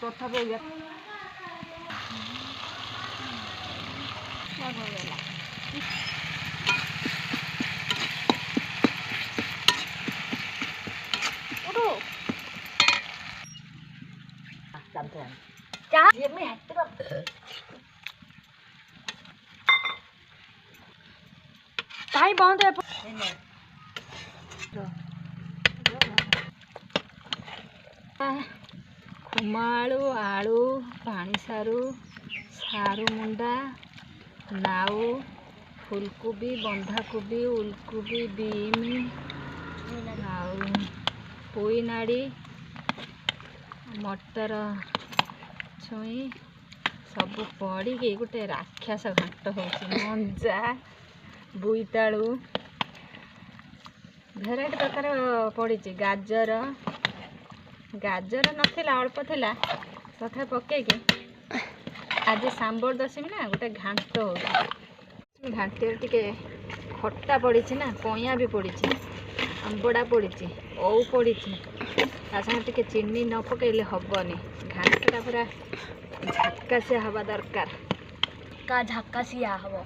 ତଥାପି କାହିଁ ବନ୍ଦ ଖୁମାଳୁ ଆଳୁ ପାଣି ସାରୁ ସାରୁ ମୁଣ୍ଡା ନାଉ ଫୁଲକୋବି ବନ୍ଧାକୋବି ଉଲକୋବି ବିମ୍ ଆଉ ପୋଇ ନାଡ଼ି ମଟର ଛୁଇଁ ସବୁ ପଡ଼ିକି ଗୋଟେ ରାକ୍ଷସ ଘାଣ୍ଟ ହେଉଛି। ମଞ୍ଜା ବୋଇତାଳୁ ଭେରାଇଟି ପ୍ରକାର ପଡ଼ିଛି। ଗାଜର ନଥିଲା ଅଳ୍ପ ଥିଲା ତଥାପି ପକେଇକି ଆଜି ସାମ୍ବର ଦଶମୀ ନା ଗୋଟେ ଘାଣ୍ଟ ହେଉଛି। ଘାଣ୍ଟିରେ ଟିକେ ଖଟା ପଡ଼ିଛି ନା କଇଁଆ ବି ପଡ଼ିଛି ଆମ୍ବଡ଼ା ପଡ଼ିଛି ଓଉ ପଡ଼ିଛି ତା ସାଙ୍ଗେ ଟିକେ ଚିନି ନ ପକେଇଲେ ହେବନି। ଘାଣ୍ଟଟା ପୁରା ଝାକାସିଆ ହେବା ଦରକାର। ଝାକାସିଆ ହେବ।